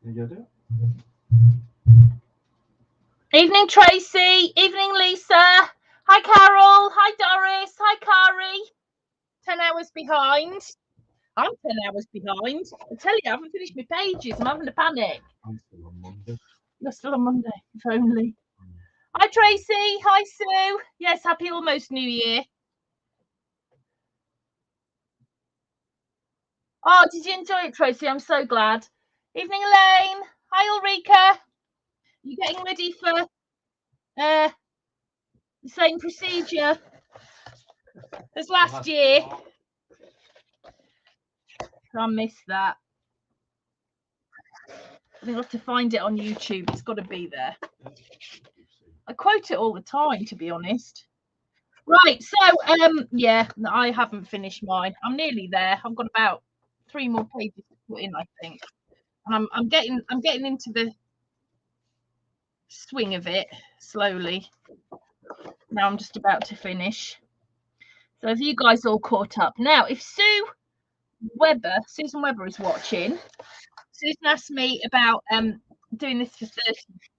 Evening, Tracy. Evening, Lisa. Hi, Carol. Hi, Doris. Hi, Kari. 10 hours behind. I'm 10 hours behind. I tell you, I haven't finished my pages. I'm having a panic. I'm still on Monday. You're still on Monday, if only. Hi, Tracy. Hi, Sue. Yes, happy almost New Year. Oh, did you enjoy it, Tracy? I'm so glad. Evening, Elaine. Hi, Ulrika. You getting ready for the same procedure as last year? I missed that. I think I'll have to find it on YouTube. It's got to be there. I quote it all the time, to be honest. Right, so yeah, I haven't finished mine. I'm nearly there. I've got about 3 more pages to put in, I think. And I'm getting into the swing of it slowly. Now I'm just about to finish. So if you guys all caught up. Now, if Susan Weber is watching, Susan asked me about doing this for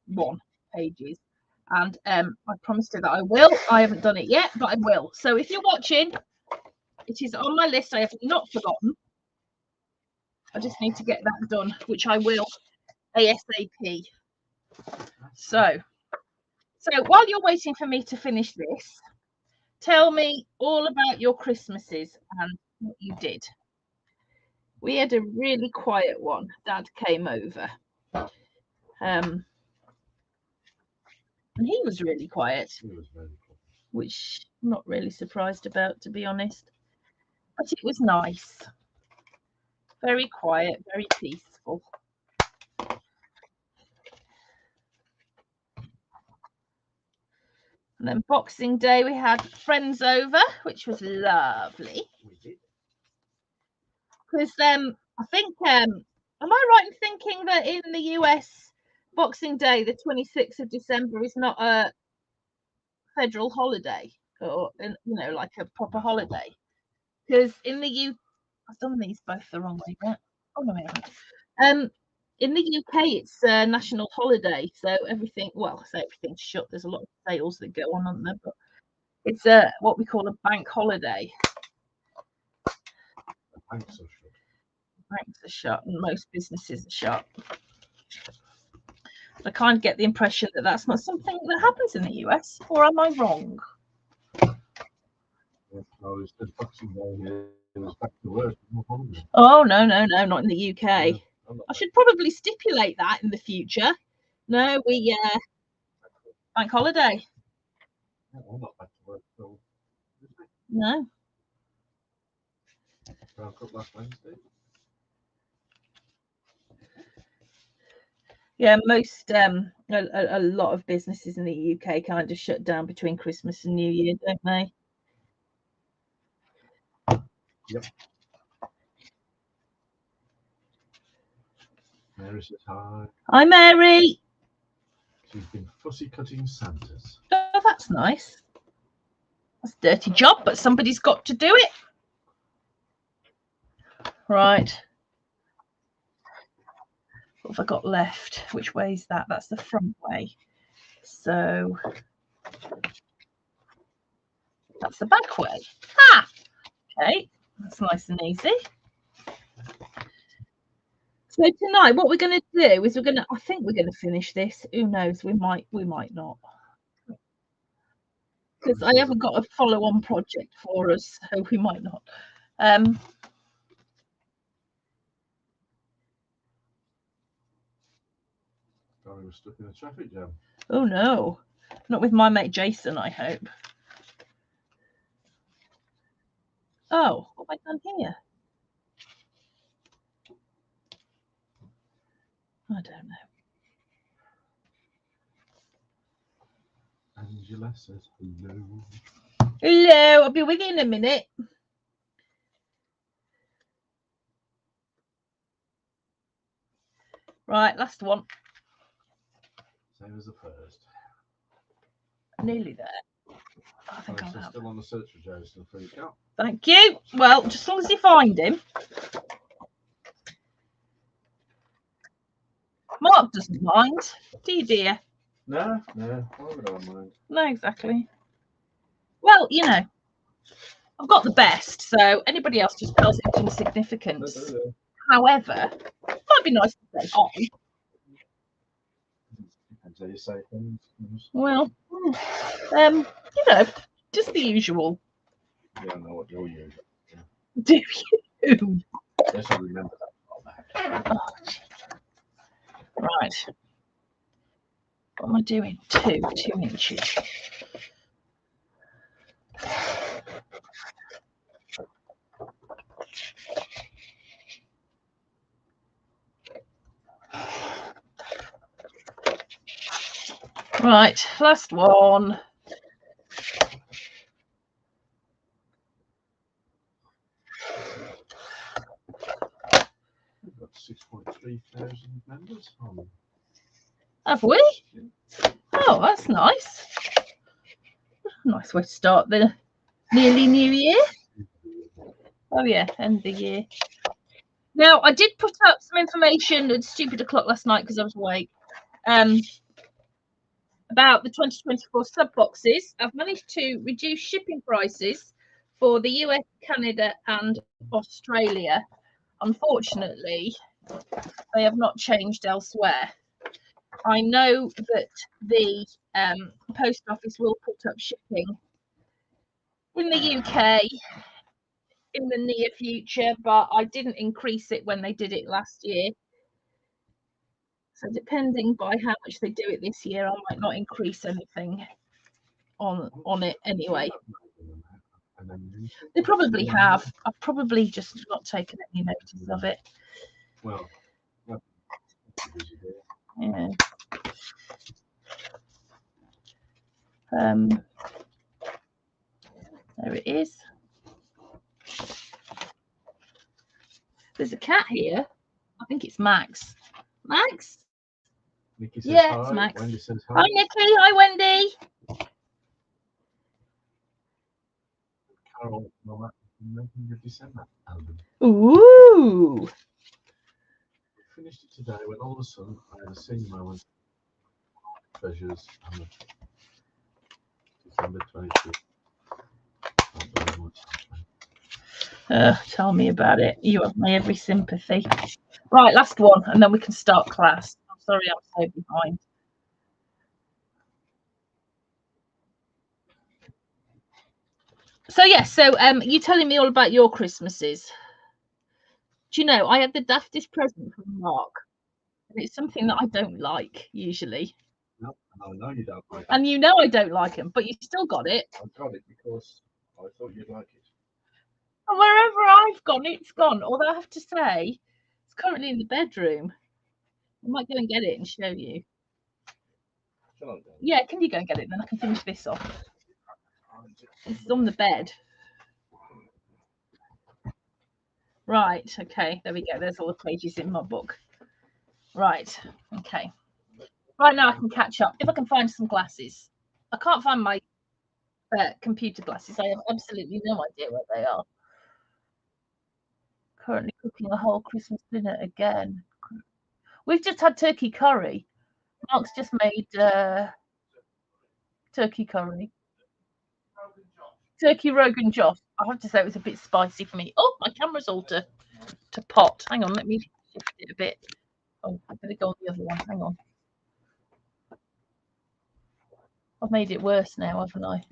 31 pages. And I promised her that I will. I haven't done it yet, but I will. So if you're watching, it is on my list. I have not forgotten. I just need to get that done, which I will ASAP. So while you're waiting for me to finish this, tell me all about your Christmases and what you did. We had a really quiet one. Dad came over. And he was really quiet. He was very quiet. Which I'm not really surprised about, to be honest. But it was nice. Very quiet, very peaceful. And then Boxing Day, we had friends over, which was lovely. We did. Because I think, am I right in thinking that in the US, Boxing Day, the 26th of December, is not a federal holiday, or like a proper holiday? Because in the I've done these both the wrong way. Right? Oh no, I haven't. In the UK, it's a national holiday, so everything. Well, I say everything's shut. There's a lot of sales that go on, aren't there? But it's what we call a bank holiday. Banks are shut. Banks are shut, and most businesses are shut. I can't get the impression that that's not something that happens in the US, or am I wrong? No, it's just Boxing Day. It was back to work. Oh no, not in the UK. Yeah, I should probably stipulate that in the future. No, we bank holiday. Yeah, I'm not back to work till No. broke up last Wednesday. Yeah, most a lot of businesses in the UK kind of shut down between Christmas and New Year, don't they? Yep. Mary says hi. Hi, Mary. She's been fussy cutting Santas. Oh, that's nice. That's a dirty job, but somebody's got to do it. Right. What have I got left? Which way is that? That's the front way. So that's the back way. Ah, okay. That's nice and easy. So tonight, what we're going to do is I think we're going to finish this. Who knows? We might not. Because I haven't got a follow-on project for us, so we might not. Sorry, we're stuck in a traffic jam. Oh no, not with my mate Jason, I hope. Oh, what have I done here? I don't know. Angela says hello. Hello, I'll be with you in a minute. Right, last one. Same as the first. Nearly there. I think I'm still on the search for Jason. Freak out. Thank you. Well, just as long as you find him. Mark doesn't mind. Do you, dear? No, why would I mind? No, exactly. Well, you know, I've got the best, so anybody else just pales into insignificance. However, it might be nice to say hi. Depends how you say things. Well, you know, just the usual. Yeah, I know what you're using. Do you? Yes, I remember that. Oh, right. What am I doing? 2 inches. Right, last one. We've got 6.3 thousand members on. Have we? Oh, that's nice. Nice way to start the nearly new year. Oh yeah, end of the year. Now, I did put up some information at stupid o'clock last night because I was awake. About the 2024 sub boxes. I've managed to reduce shipping prices for the US, Canada, and Australia. Unfortunately, they have not changed elsewhere. I know that the post office will put up shipping in the UK in the near future, but I didn't increase it when they did it last year. So depending by how much they do it this year, I might not increase anything on it anyway. They probably have. I've probably just not taken any notice of it. Well, yeah. There it is. There's a cat here. I think it's Max. Max? Nikki says yeah, hi. It's Max. Wendy says hi. Hi, Nikki. Hi, Wendy. Carol, Mama, making the December album. Ooh. We finished it today when all of a sudden I had a sing moment. Treasures and the December 25th. Tell me about it. You have my every sympathy. Right, last one, and then we can start class. I'm sorry I'm so behind. So yes, you telling me all about your Christmases. Do you know, I had the daftest present from Mark, and it's something that I don't like usually. No, I know you don't like it. And you know I don't like them, but you still got it. I got it because I thought you'd like it. And wherever I've gone, it's gone. Although I have to say, it's currently in the bedroom. I might go and get it and show you. Shall I go? Yeah, can you go and get it? Then I can finish this off. It's on the bed. Right, okay, there we go. There's all the pages in my book. Right, okay. Right now I can catch up. If I can find some glasses. I can't find my computer glasses. I have absolutely no idea where they are. Currently cooking a whole Christmas dinner again. We've just had turkey curry. Mark's just made turkey curry. Turkey Rogan Josh. I have to say it was a bit spicy for me. Oh, my camera's all to pot. Hang on, let me shift it a bit. Oh, I'm going to go on the other one. Hang on. I've made it worse now, haven't I?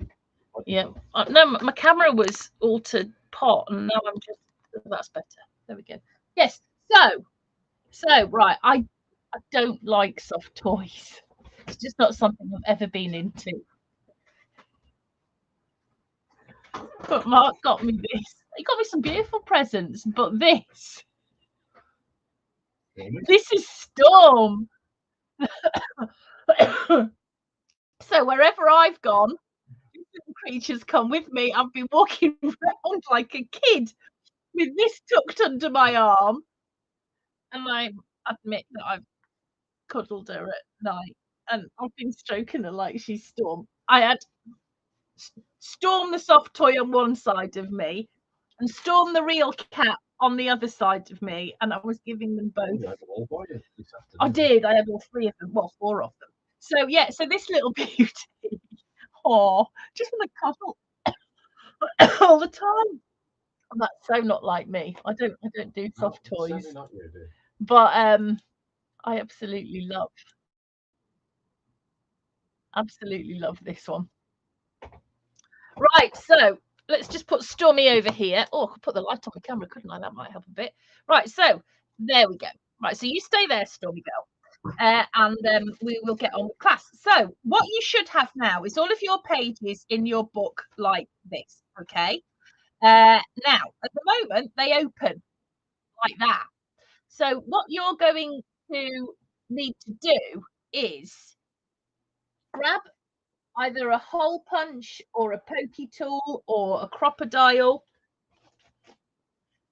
Yeah. No, my camera was all to pot, and now I'm just. That's better. There we go. Yes. So right. I don't like soft toys. It's just not something I've ever been into. But Mark got me this. He got me some beautiful presents, but this is Storm. So wherever I've gone, creatures come with me. I've been walking around like a kid with this tucked under my arm, and I admit that I've cuddled her at night, and I've been stroking her like she's Storm. I had Storm the soft toy on one side of me, and Storm the real cat on the other side of me, and I was giving them both. You had them all, boy, this afternoon. I did. I had all 3 of them. Well, 4 of them. So yeah. So this little beauty, oh, just want to cuddle all the time. And that's so not like me. I don't do soft toys. Certainly not you, dear. But I absolutely love this one. Right, so let's just put Stormy over here. Oh, I could put the light on the camera, couldn't I? That might help a bit. Right, so there we go. Right, so you stay there, Stormy girl, and we will get on with class. So what you should have now is all of your pages in your book like this, okay? Now, at the moment, they open like that. So what you're going to need to do is grab either a hole punch or a pokey tool or a crocodile.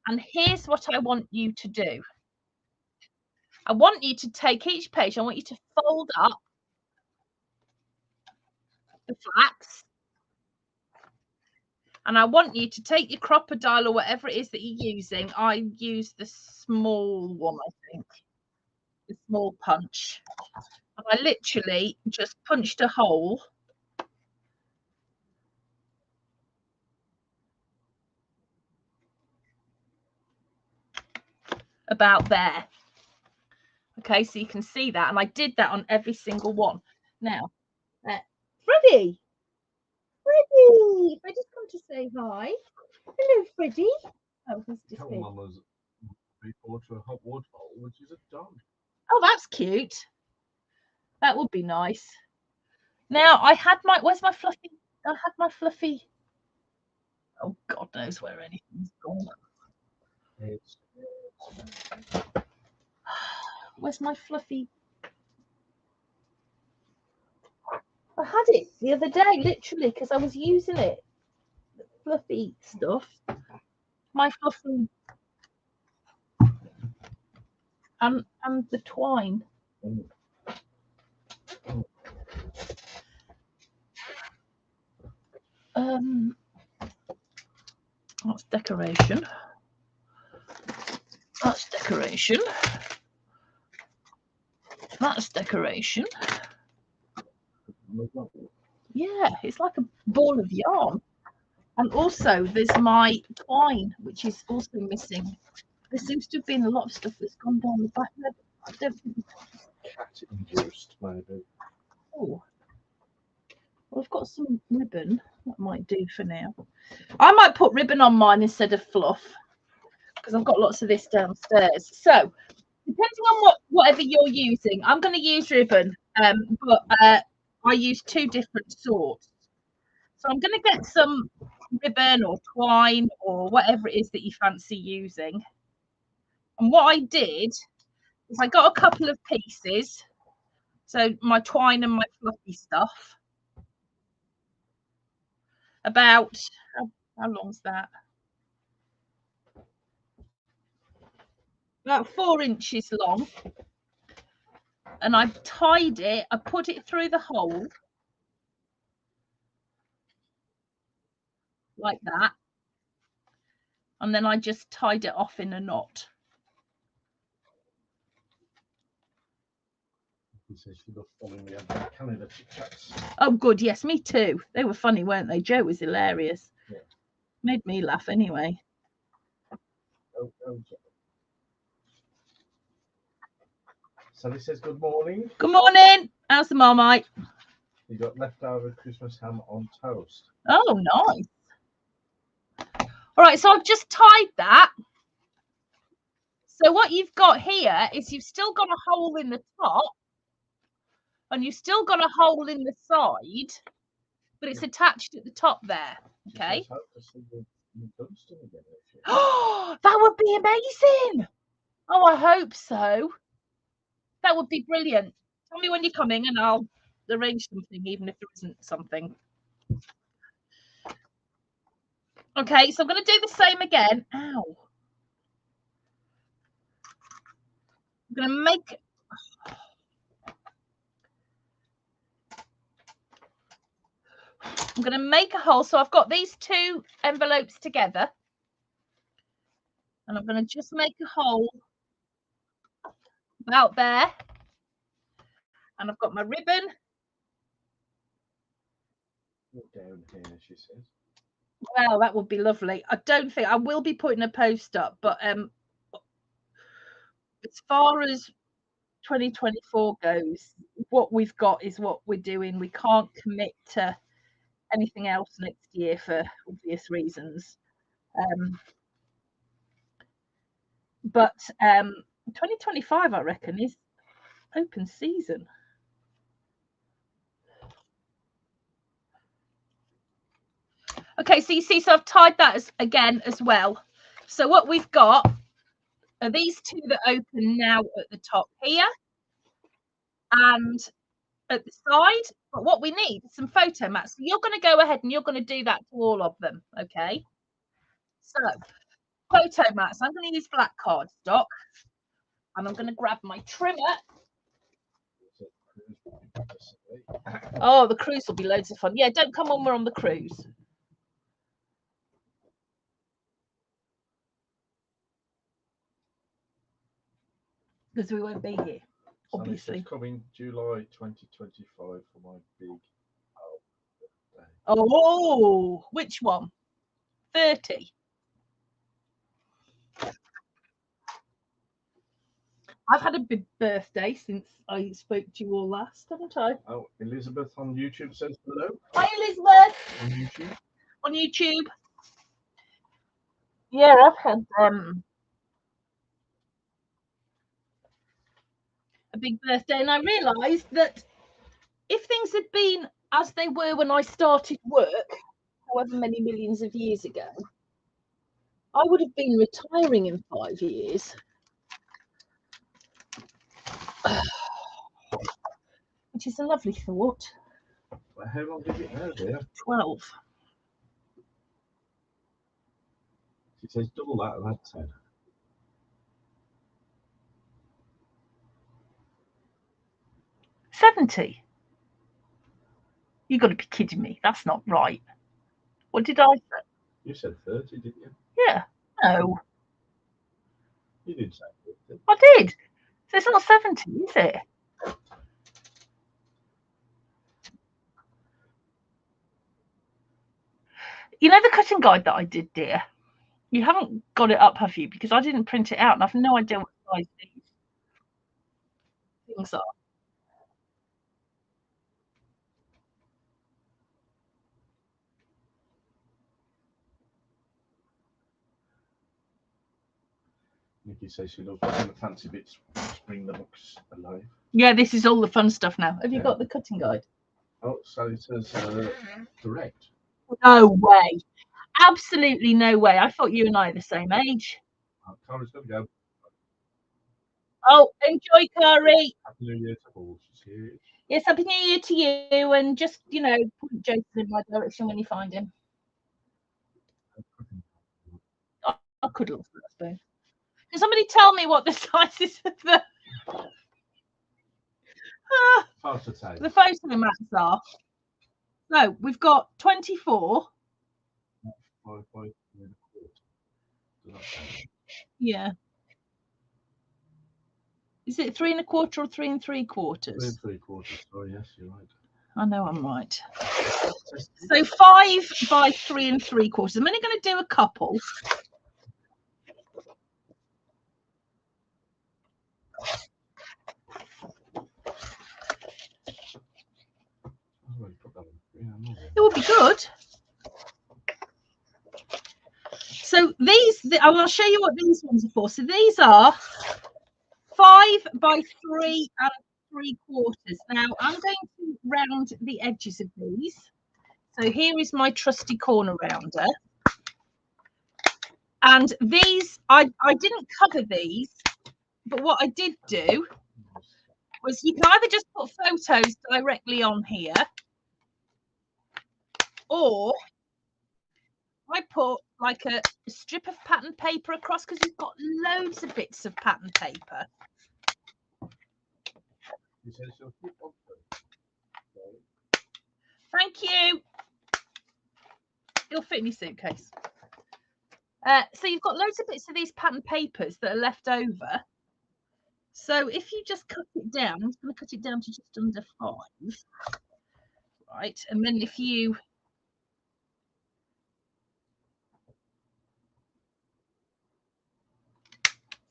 And here's what I want you to do. I want you to take each page, I want you to fold up the flaps. And I want you to take your crocodile or whatever it is that you're using. I use the small one, I think. The small punch. And I literally just punched a hole about there. Okay, so you can see that. And I did that on every single one. Now, Freddie. Freddie's come to say hi. Hello, Freddie. Oh, he's just Tell Mama's before to a hot waterfall, which is a dog. Oh, that's cute. That would be nice. Now, I had my, where's my fluffy? I had my fluffy. Oh, God knows where anything's gone. Where's my fluffy? I had it the other day, literally, because I was using it. The fluffy stuff. My fluffy. And the twine. That's decoration. That's decoration. That's decoration. Yeah, it's like a ball of yarn. And also there's my twine, which is also missing. There seems to have been a lot of stuff that's gone down the back there. I don't think cat induced, maybe. Oh. Well, I've got some ribbon. That might do for now. I might put ribbon on mine instead of fluff because I've got lots of this downstairs. So depending on whatever you're using, I'm going to use ribbon, but I use 2 different sorts. So I'm going to get some ribbon or twine or whatever it is that you fancy using. And what I did is I got a couple of pieces. So my twine and my fluffy stuff. About, how long's that? About 4 inches long. And I tied it, I put it through the hole. Like that. And then I just tied it off in a knot. Oh, good. Yes, me too. They were funny, weren't they? Joe was hilarious. Yeah. Made me laugh anyway. Sally says good morning. Good morning. How's the Marmite? You got leftover Christmas ham on toast. Oh, nice. All right, so I've just tied that. So what you've got here is you've still got a hole in the top and you've still got a hole in the side, but it's attached at the top there. Okay. Oh, that would be amazing. Oh, I hope so. That would be brilliant. Tell me when you're coming and I'll arrange something, even if there isn't something. Okay, so I'm going to do the same again. Ow. I'm going to make... I'm going to make a hole. So I've got these 2 envelopes together. And I'm going to just make a hole about there. And I've got my ribbon. Down here, she says. Well, that would be lovely. I don't think I will be putting a post up, but as far as 2024 goes, what we've got is what we're doing. We can't commit to anything else next year for obvious reasons. But 2025, I reckon, is open season. Okay, so you see, so I've tied that as well. So what we've got are these two that open now at the top here and at the side. But what we need is some photo mats. So you're going to go ahead and you're going to do that to all of them. Okay. So photo mats. I'm going to use black cardstock, and I'm going to grab my trimmer. Oh, the cruise will be loads of fun. Yeah, don't come when we're on the cruise. Because we won't be here, obviously. It's coming July 2025 for my big birthday. Oh, which one? 30. I've had a big birthday since I spoke to you all last, haven't I? Oh, Elizabeth on YouTube says hello. Hi, Elizabeth. On YouTube. On YouTube. Yeah, I've had a big birthday, and I realised that if things had been as they were when I started work, however many millions of years ago, I would have been retiring in 5 years. Which is a lovely thought. Well, how long did it know, dear? 12. She says double that, and that's 10. $70. You got to be kidding me. That's not right. What did I say? You said 30, didn't you? Yeah. No. You did say 30. I did. So it's not 70, is it? You know the cutting guide that I did, dear? You haven't got it up, have you? Because I didn't print it out, and I've no idea what size these things are. Nikki says she loves the fancy bits to bring the books alive. Yeah, this is all the fun stuff now. Have you got the cutting guide? Oh, Sally says direct. No way. Absolutely no way. I thought you and I are the same age. Cara's got to go. Oh, enjoy, Curry. Happy New Year to all. She's here. Yes, Happy New Year to you. And just, point Jason in my direction when you find him. I could look for that spoon. Can somebody tell me what the sizes of the the photo mats are? So we've got 24. Yeah. Is it 3 1/4 or 3 3/4? 3 3/4. Sorry, yes, you're right. I know I'm right. So 5 by 3 3/4. I'm only going to do a couple. It would be good. So I'll show you what these ones are for. So these are 5 by 3 3/4. Now I'm going to round the edges of these. So here is my trusty corner rounder. And these, I didn't cover these, but what I did do was you can either just put photos directly on here, or I put like a strip of pattern paper across, because you've got loads of bits of pattern paper. Thank you. It'll fit in your suitcase. So you've got loads of bits of these pattern papers that are left over. So if you just cut it down, I'm going to cut it down to just under 5. Right, and then if you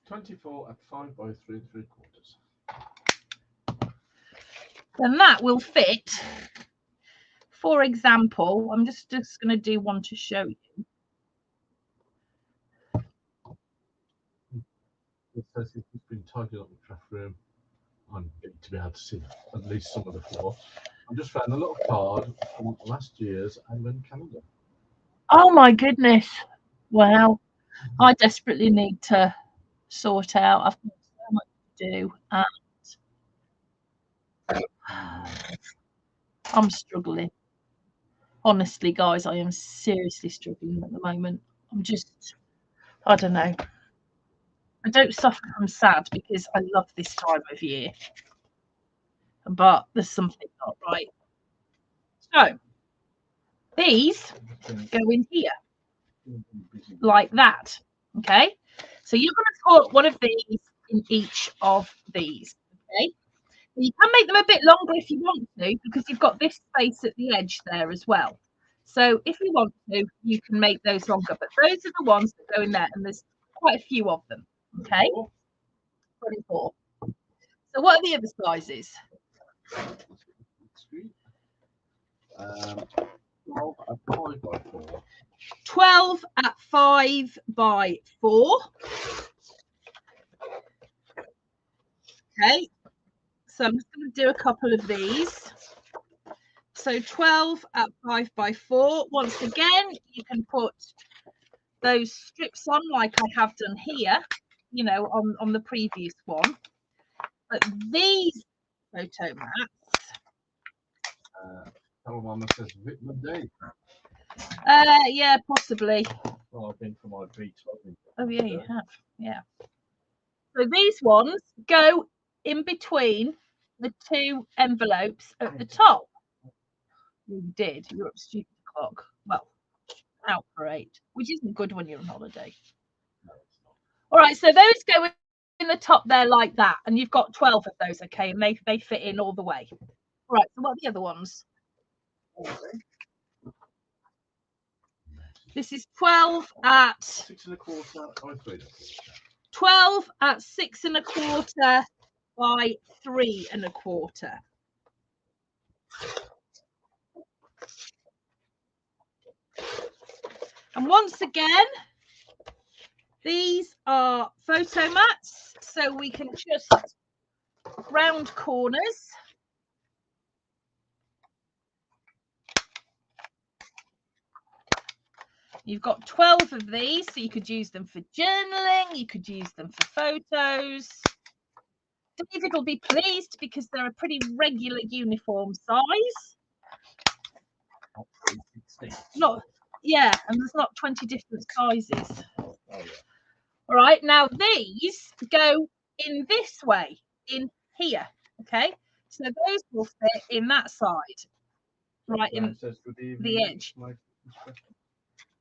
24 at 5 by 3 3/4. then that will fit. For example, I'm just going to do one to show you. It says it's been tidied up the craft room. I'm getting to be able to see at least some of the floor. I just found a little card from last year's Advent calendar. Oh my goodness. Wow. I desperately need to sort out. I've got so much to do. I'm struggling. Honestly, guys, I am seriously struggling at the moment. I'm just, I don't know. I don't suffer from sad because I love this time of year. But there's something not right. So these go in here like that. Okay. So you're going to put one of these in each of these. Okay. You can make them a bit longer if you want to, because you've got this space at the edge there as well. So if you want to, you can make those longer. But those are the ones that go in there, and there's quite a few of them. Okay. 24. So what are the other sizes? 12 at 5 by 4. Okay. So I'm just going to do a couple of these. So 12 at 5 by 4. Once again, you can put those strips on like I have done here, you know, on the previous one. But these photo mats. Mama says Vitamin D. Yeah, possibly. Well, I've been for my beach. Oh yeah, you have. Yeah. So these ones go in between the 2 envelopes at the top. You did. You're up stupid o'clock. Well, out for 8, which isn't good when you're on holiday. No, it's not. All right, so those go in the top there like that, and you've got 12 of those, okay, and they fit in all the way. All right, so what are the other ones? This is 12 at 6 1/4 by 3 1/4. 12 at 6 1/4 by 3 1/4. And once again, these are photo mats, so we can just round corners. You've got 12 of these, so you could use them for journaling, you could use them for photos. David will be pleased because they're a pretty regular uniform size. Not, yeah, and there's not 20 different sizes. Oh, yeah. All right, now these go in this way, in here, okay? So those will fit in that side, right in the edge.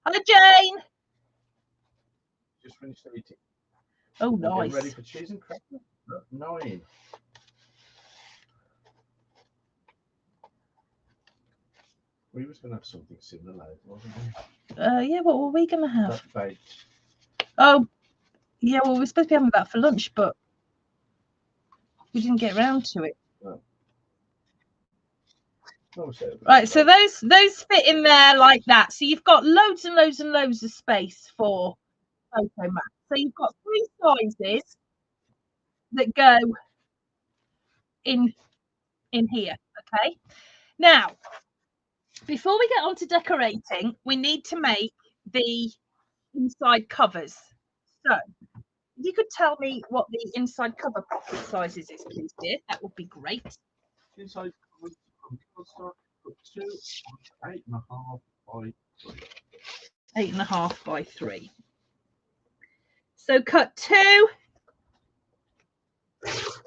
Hello, Jane. Just finished eating. Oh, nice. Ready for cheese and crackers? 9. We was going to have something similar later, wasn't we? Yeah, what were we going to have? That baked. Oh, yeah, well, we're supposed to be having that for lunch, but we didn't get around to it. No. Right, so those fit in there like that. So you've got loads and loads and loads of space for photo mats. So you've got 3 sizes that go in here, okay? Now, before we get on to decorating, we need to make the inside covers. So if you could tell me what the inside cover pocket sizes is, please, dear, that would be great. Inside covers from 2 8.5 by 3. 8.5 by 3. So cut 2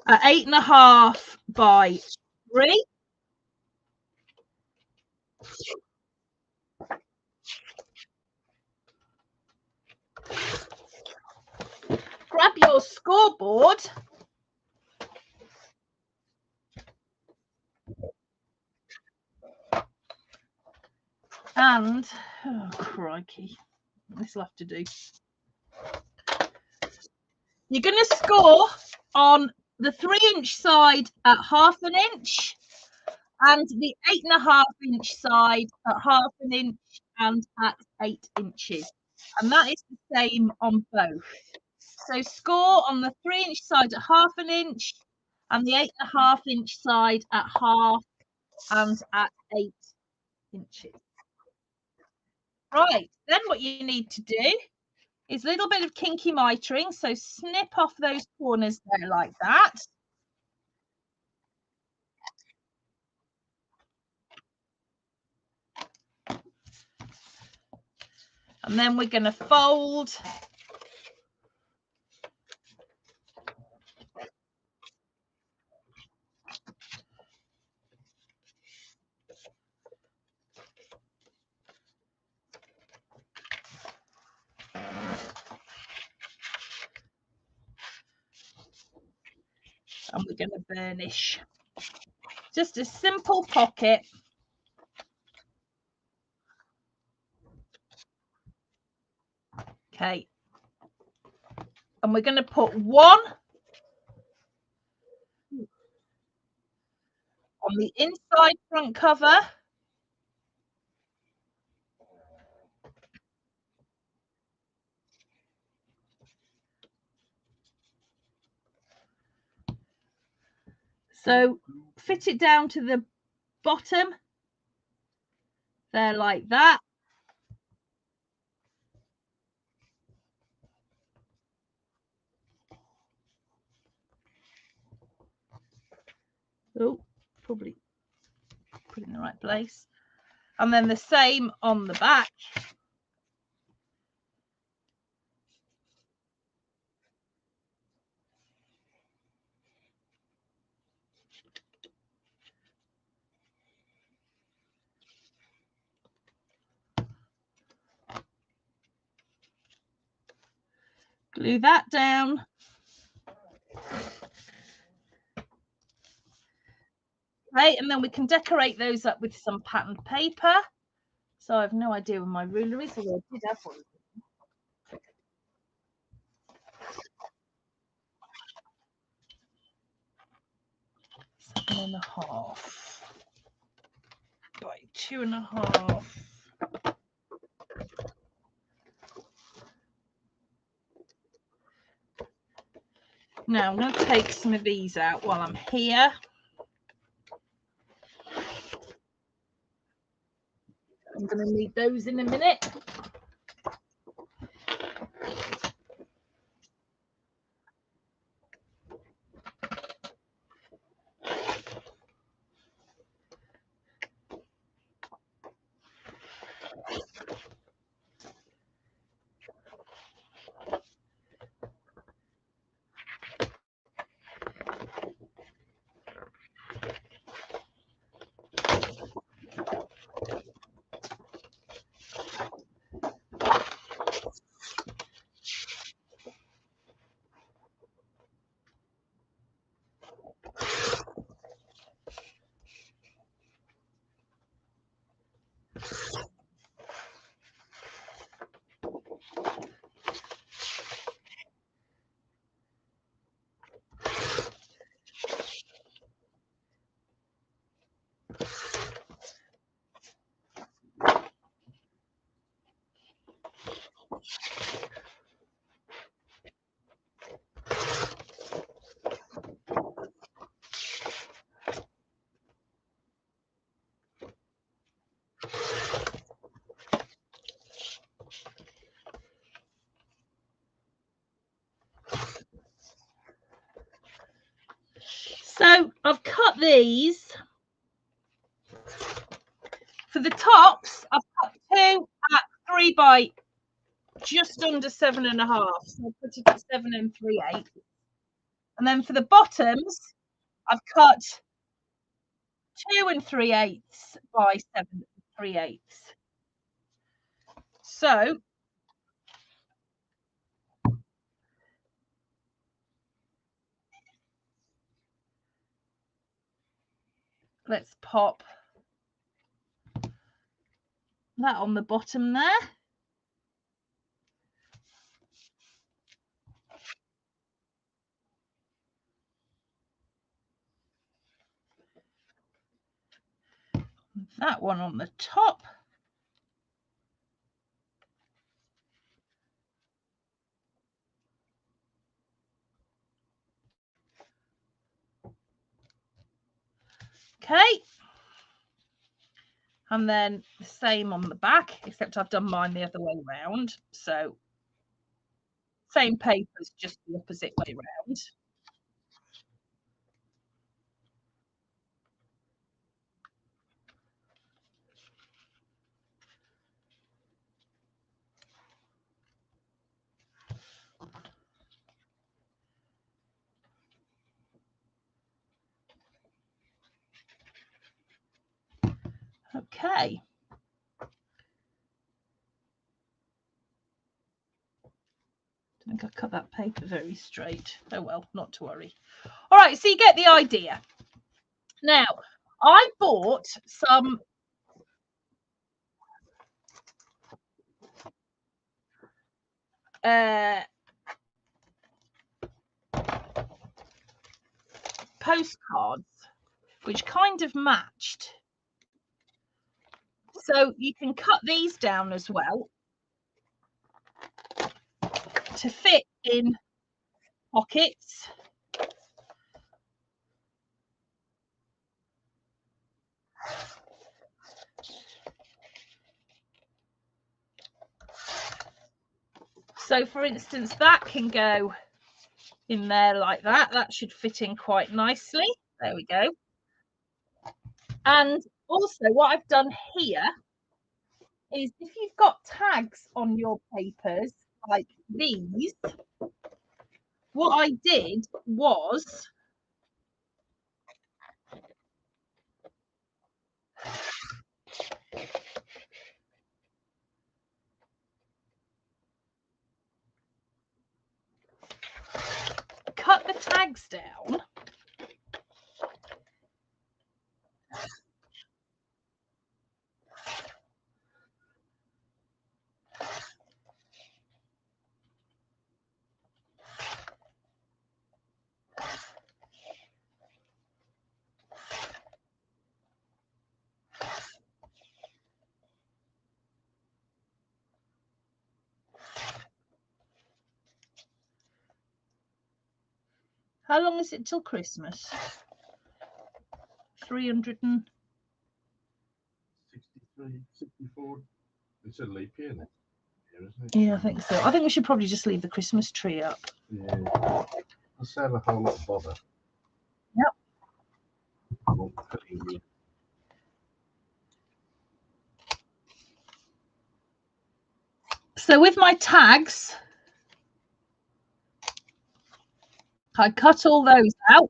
at 8.5 by 3. grab your scoreboard and, oh crikey, this will have to do. You're going to score on the 3-inch side at 1/2 inch and the 8.5-inch side at 1/2 inch and at 8 inches. And that is the same on both. So score on the 3-inch side at 1/2 inch and the 8.5-inch side at 1/2 and at 8 inches. Right, then what you need to do is a little bit of kinky mitring. So snip off those corners there like that. And then we're going to fold. And we're going to burnish. Just a simple pocket. Okay. And we're going to put one on the inside front cover. So fit it down to the bottom there like that. Oh, probably put it in the right place. And then the same on the back. Glue that down. Okay, and then we can decorate those up with some patterned paper. So I have no idea where my ruler is, although I did have one. 7.5 by 2.5. Now I'm going to take some of these out while I'm here. I'm going to need those in a minute. So I've cut these. For the tops, I've cut 2 at 3 by just under 7.5. So I'll put it at 7 3/8. And then for the bottoms, I've cut 2 3/8 by 7 3/8. So let's pop that on the bottom there. That one on the top. Okay. And then the same on the back, except I've done mine the other way around. So same papers, just the opposite way around. Okay. I think I cut that paper very straight. Oh well, not to worry. All right, so you get the idea. Now, I bought some postcards which kind of matched. So you can cut these down as well to fit in pockets. So for instance, that can go in there like that. That should fit in quite nicely. There we go. And also what I've done here is if you've got tags on your papers like these, what I did was cut the tags down . How long is it till Christmas? 363, 64. It's a leap year next year, isn't it? Yeah, I think so. I think we should probably just leave the Christmas tree up. Yeah. I'll save a whole lot of bother. Yep. So with my tags, I cut all those out.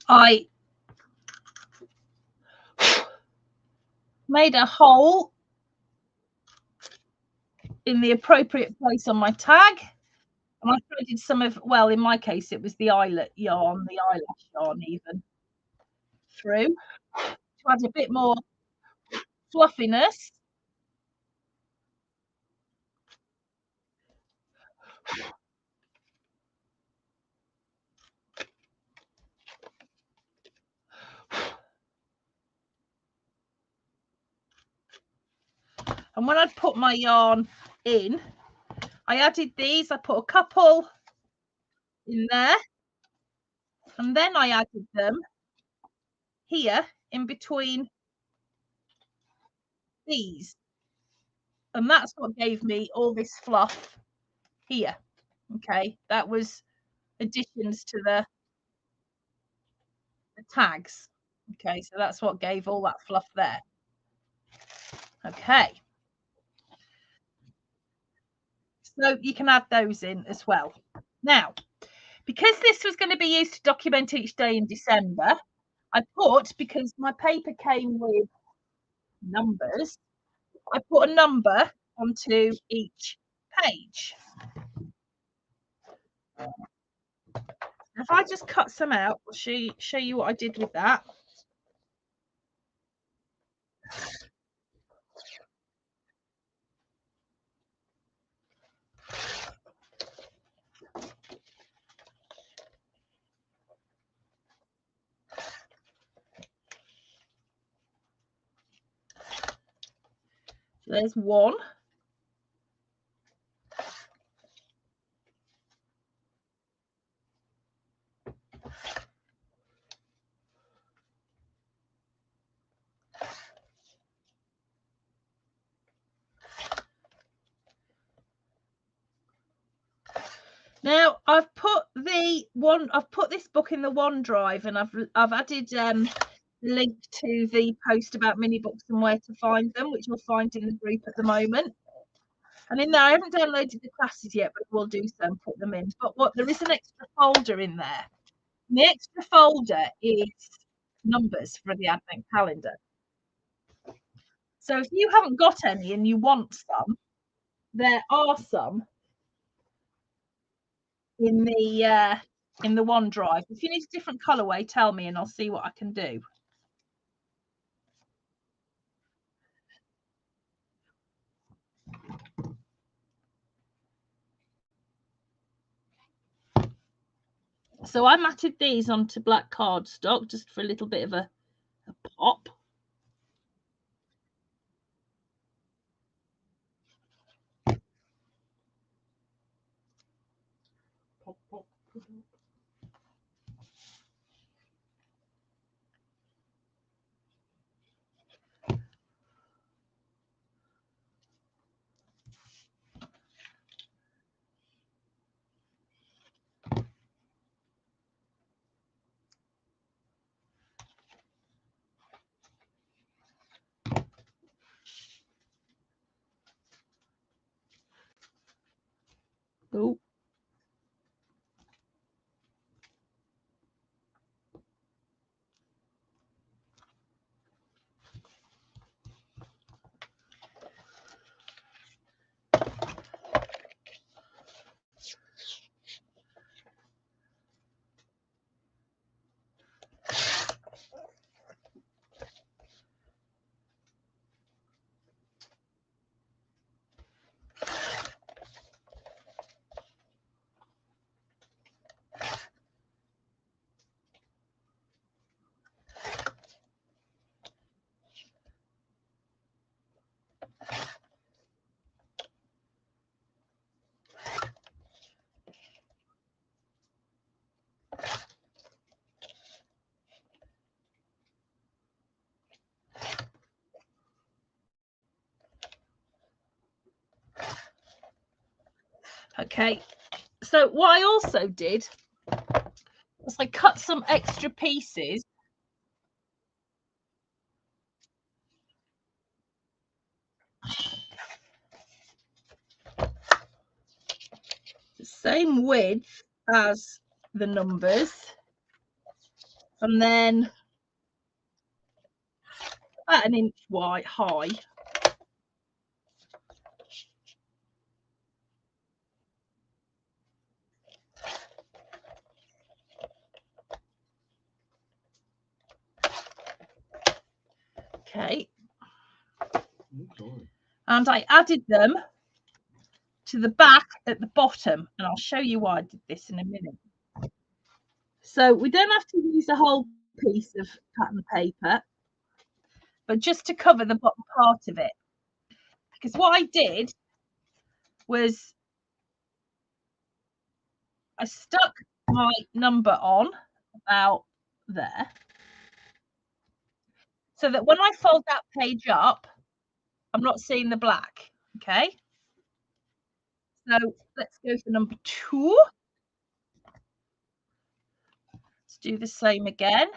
I made a hole in the appropriate place on my tag, and I threaded some of, well, in my case, it was the eyelet yarn, the eyelash yarn even, through to add a bit more fluffiness. And when I'd put my yarn in, I added these. I put a couple in there, and then I added them here in between these, and that's what gave me all this fluff here. Okay, that was additions to the tags. Okay, so that's what gave all that fluff there. Okay, so you can add those in as well. Now, Because this was going to be used to document each day in December, I put, because my paper came with numbers, I put a number onto each page. If I just cut some out, I'll show you what I did with that. So there's one. Now I've put this book in the OneDrive, and I've added the link to the post about mini books and where to find them, which you'll find in the group at the moment. And in there, I haven't downloaded the classes yet, but we'll do so and put them in. But there is an extra folder in there. And the extra folder is numbers for the advent calendar. So if you haven't got any and you want some, there are some in the OneDrive. If you need a different colorway, tell me and I'll see what I can do. So I matted these onto black cardstock just for a little bit of a pop. Pop, pop, pop. Oh. Okay, so what I also did was I cut some extra pieces the same width as the numbers, and then about an inch wide high. Okay. And I added them to the back at the bottom, and I'll show you why I did this in a minute. So we don't have to use a whole piece of pattern paper, but just to cover the bottom part of it. Because what I did was I stuck my number on about there, so that when I fold that page up, I'm not seeing the black. Okay. So let's go for number 2. Let's do the same again.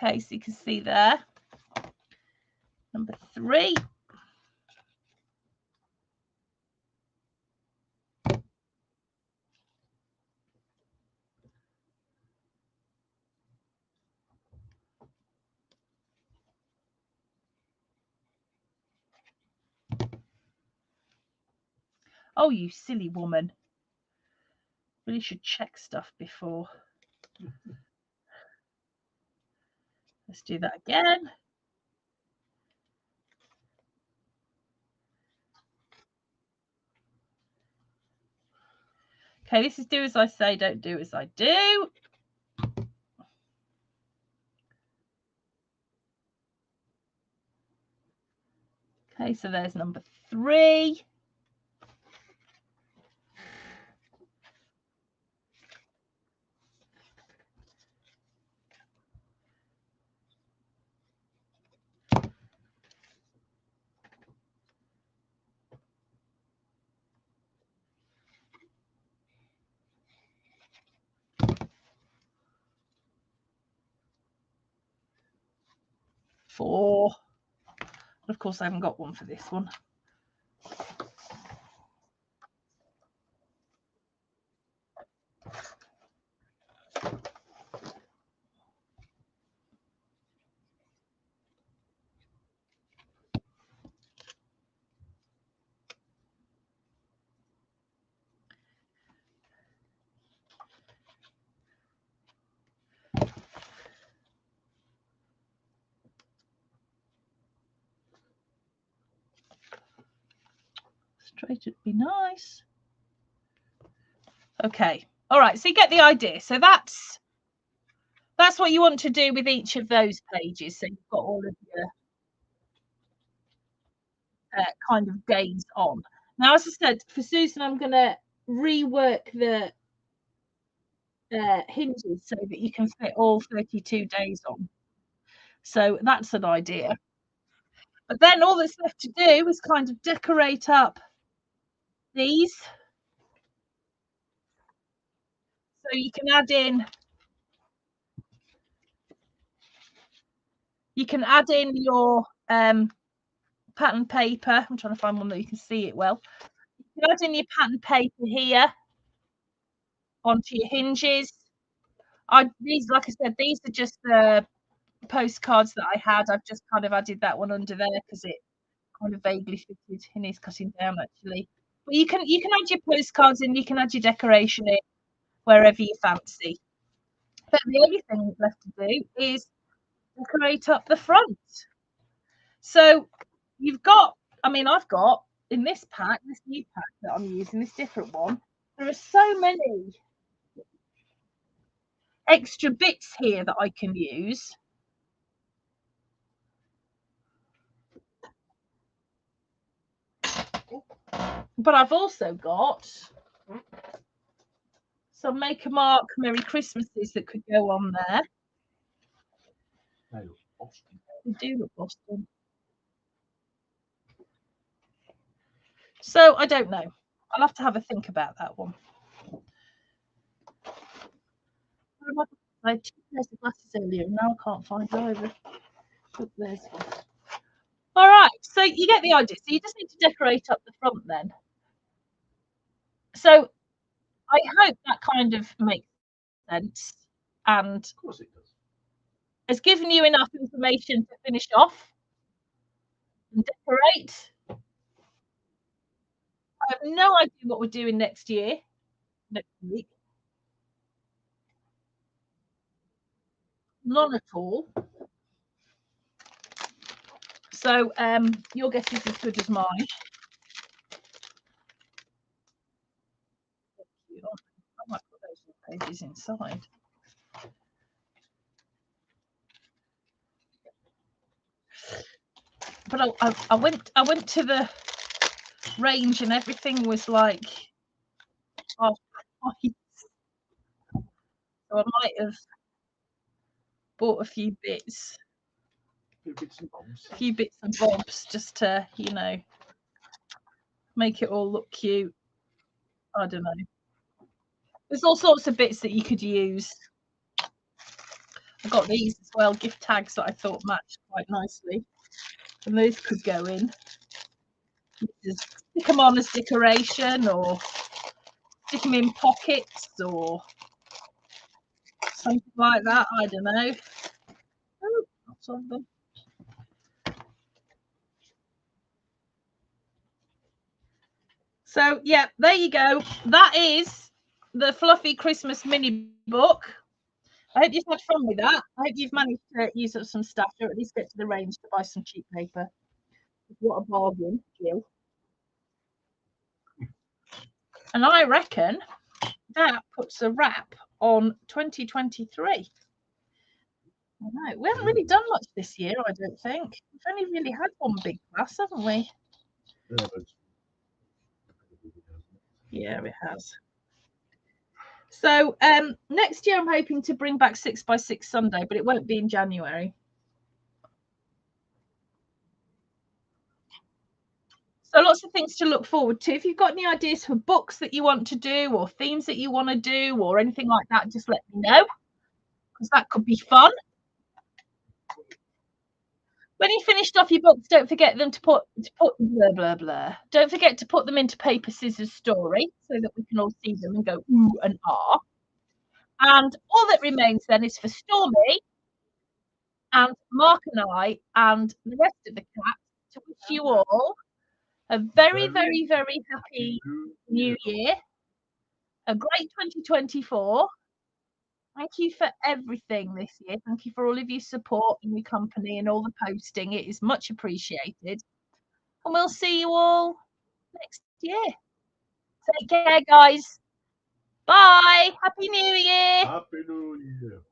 Okay, so you can see there. Number 3. Oh, you silly woman. Really should check stuff before. Let's do that again. Okay, this is do as I say, don't do as I do. Okay, so there's number 3. Four. Of course, I haven't got one for this one. Straight would be nice. Okay. All right. So you get the idea. So that's what you want to do with each of those pages. So you've got all of your kind of days on. Now, as I said, for Susan, I'm going to rework the hinges so that you can fit all 32 days on. So that's an idea. But then all that's left to do is kind of decorate up these. So you can add in your pattern paper. I'm trying to find one that you can see it well. You can add in your pattern paper here onto your hinges. These, like I said, these are just the postcards that I had. I've just kind of added that one under there because it kind of vaguely fitted. He needs cutting down actually. But you can add your postcards in, you can add your decoration in wherever you fancy. But the only thing left to do is decorate up the front. So you've got, I mean, I've got in this pack, this new pack that I'm using, this different one, there are so many extra bits here that I can use. But I've also got some Make a Mark Merry Christmases that could go on there. They look Boston. They do look Boston. So I don't know. I'll have to have a think about that one. I had 2 pairs of glasses earlier and now I can't find either. But there's one. All right, so you get the idea. So you just need to decorate up the front then. So I hope that kind of makes sense and Of course it does. has given you enough information to finish off and decorate. I have no idea what we're doing next week. None at all. So your guess is as good as mine. I might put those pages inside. But I went to the range and everything was like half price. So I might have bought a few bits. A few bits and bobs just to, you know, make it all look cute. I don't know. There's all sorts of bits that you could use. I've got these as as well, gift tags that I thought matched quite nicely. And those could go in. Just stick them on as decoration, or stick them in pockets, or something like that. I don't know. Oh, lots of them. So yeah, there you go. That is the fluffy Christmas mini book. I hope you've had fun with that. I hope you've managed to use up some stuff, or at least get to the range to buy some cheap paper. What a bargain, Jill. And I reckon that puts a wrap on 2023. I know. We haven't really done much this year, I don't think. We've only really had one big class, haven't we? Yeah, it has. So next year I'm hoping to bring back 6x6 Sunday, but it won't be in January. So lots of things to look forward to. If you've got any ideas for books that you want to do, or themes that you want to do, or anything like that, just let me know, because that could be fun. When you finished off your books, don't forget them to put blah blah blah. Don't forget to put them into Paper Scissors Story so that we can all see them and go ooh and ah. And all that remains then is for Stormy and Mark and I and the rest of the cats to wish you all a very, very, very happy New Year, a great 2024. Thank you for everything this year. Thank you for all of your support and your company and all the posting. It is much appreciated. And we'll see you all next year. Take care, guys. Bye. Happy New Year. Happy New Year.